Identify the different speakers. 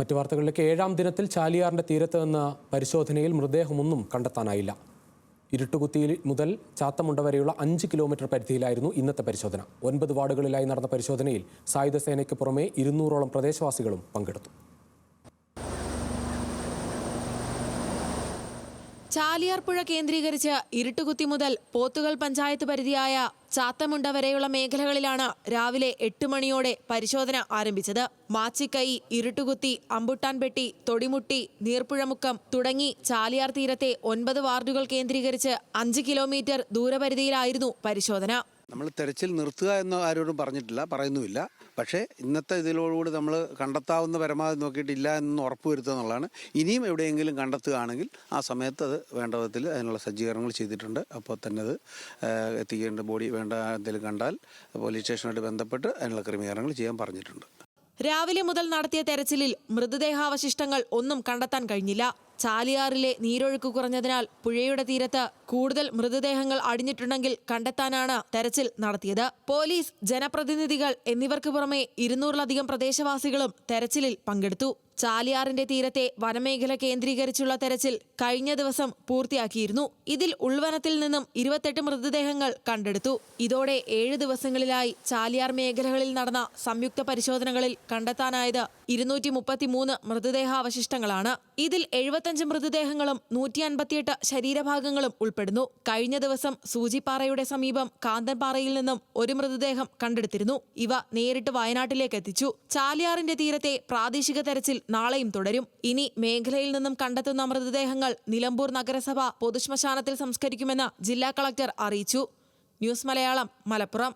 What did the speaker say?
Speaker 1: മറ്റു വാർത്തകളിലേക്ക് ഏഴാം ദിനത്തിൽ ചാലിയാറിന്റെ തീരത്ത് നിന്ന് പരിശോധനയിൽ മൃതദേഹമൊന്നും കണ്ടെത്താനായില്ല. ഇരുട്ടുകുത്തി മുതൽ ചാത്തമുണ്ട വരെയുള്ള 5 കിലോമീറ്റർ പരിധിയിലായിരുന്നു ഇന്നത്തെ പരിശോധന. 9 വാർഡുകളിലായി നടന്ന പരിശോധനയിൽ സായുധ സേനയ്ക്ക് പുറമെ 200ഓളം പ്രദേശവാസികളും പങ്കെടുത്തു.
Speaker 2: ചാലിയാർ പുഴ കേന്ദ്രീകരിച്ച് ഇരുട്ടുകുത്തി മുതൽ പോത്തുകൽ പഞ്ചായത്ത് പരിധിയായ ചാത്തമുണ്ട വരെയുള്ള മേഖലകളിലാണ് രാവിലെ 8 മണിയോടെ പരിശോധന ആരംഭിച്ചത്. മാച്ചിക്കൈ, ഇരുട്ടുകുത്തി, അമ്പുട്ടാൻപെട്ടി, തൊടിമുട്ടി, നീർപ്പുഴമുക്കം തുടങ്ങി ചാലിയാർ തീരത്തെ 9 വാർഡുകൾ കേന്ദ്രീകരിച്ച് 5 കിലോമീറ്റർ ദൂരപരിധിയിലായിരുന്നു പരിശോധന.
Speaker 3: നമ്മൾ തെരച്ചിൽ നിർത്തുക എന്ന് ആരോടും പറഞ്ഞിട്ടില്ല, പറയുന്നുമില്ല. പക്ഷേ ഇന്നത്തെ ഇതിലോടുകൂടി നമ്മൾ കണ്ടെത്താവുന്ന പരമാവധി നോക്കിയിട്ടില്ല എന്ന് ഉറപ്പുവരുത്തുക എന്നുള്ളതാണ്. ഇനിയും എവിടെയെങ്കിലും കണ്ടെത്തുകയാണെങ്കിൽ ആ സമയത്ത് അത് വേണ്ട വിധത്തിൽ അതിനുള്ള സജ്ജീകരണങ്ങൾ ചെയ്തിട്ടുണ്ട്. അപ്പോൾ തന്നെ അത് എത്തിക്കേണ്ട ബോഡി വേണ്ട എന്തെങ്കിലും കണ്ടാൽ പോലീസ് സ്റ്റേഷനുമായിട്ട് ബന്ധപ്പെട്ട് അതിനുള്ള ക്രമീകരണങ്ങൾ ചെയ്യാൻ പറഞ്ഞിട്ടുണ്ട്.
Speaker 2: രാവിലെ മുതൽ നടത്തിയ തെരച്ചിലിൽ മൃതദേഹാവശിഷ്ടങ്ങൾ ഒന്നും കണ്ടെത്താൻ കഴിഞ്ഞില്ല. ചാലിയാറിലെ നീരൊഴുക്ക് കുറഞ്ഞതിനാൽ പുഴയുടെ തീരത്ത് കൂടുതൽ മൃതദേഹങ്ങൾ അടിഞ്ഞിട്ടുണ്ടെങ്കിൽ കണ്ടെത്താനാണ് തെരച്ചിൽ നടത്തിയത്. പോലീസ്, ജനപ്രതിനിധികൾ എന്നിവർക്ക് പുറമെ 200ലധികം പ്രദേശവാസികളും തെരച്ചിലിൽ പങ്കെടുത്തു. ചാലിയാറിന്റെ തീരത്തെ വനമേഖല കേന്ദ്രീകരിച്ചുള്ള തെരച്ചിൽ കഴിഞ്ഞ ദിവസം പൂർത്തിയാക്കിയിരുന്നു. ഇതിൽ ഉൾവനത്തിൽ നിന്നും 28 മൃതദേഹങ്ങൾ കണ്ടെടുത്തു. ഇതോടെ 7 ദിവസങ്ങളിലായി ചാലിയാർ മേഖലകളിൽ നടന്ന സംയുക്ത പരിശോധനകളിൽ കണ്ടെത്താനായത് 233 മൃതദേഹാവശിഷ്ടങ്ങളാണ്. ഇതിൽ 75 മൃതദേഹങ്ങളും 158 ശരീരഭാഗങ്ങളും ഉൾപ്പെടുന്നു. കഴിഞ്ഞ ദിവസം സൂചിപ്പാറയുടെ സമീപം കാന്തൻപാറയിൽ നിന്നും ഒരു മൃതദേഹം കണ്ടെടുത്തിരുന്നു. ഇവ നേരിട്ട് വയനാട്ടിലേക്ക് എത്തിച്ചു. ചാലിയാറിന്റെ തീരത്തെ പ്രാദേശിക തെരച്ചിൽ നാളെയും തുടരും. ഇനി മേഖലയിൽ നിന്നും കണ്ടെത്തുന്ന മൃതദേഹങ്ങൾ നിലമ്പൂർ നഗരസഭ പൊതുശ്മശാനത്തിൽ സംസ്കരിക്കുമെന്ന് ജില്ലാ കളക്ടർ അറിയിച്ചു. ന്യൂസ് മലയാളം, മലപ്പുറം.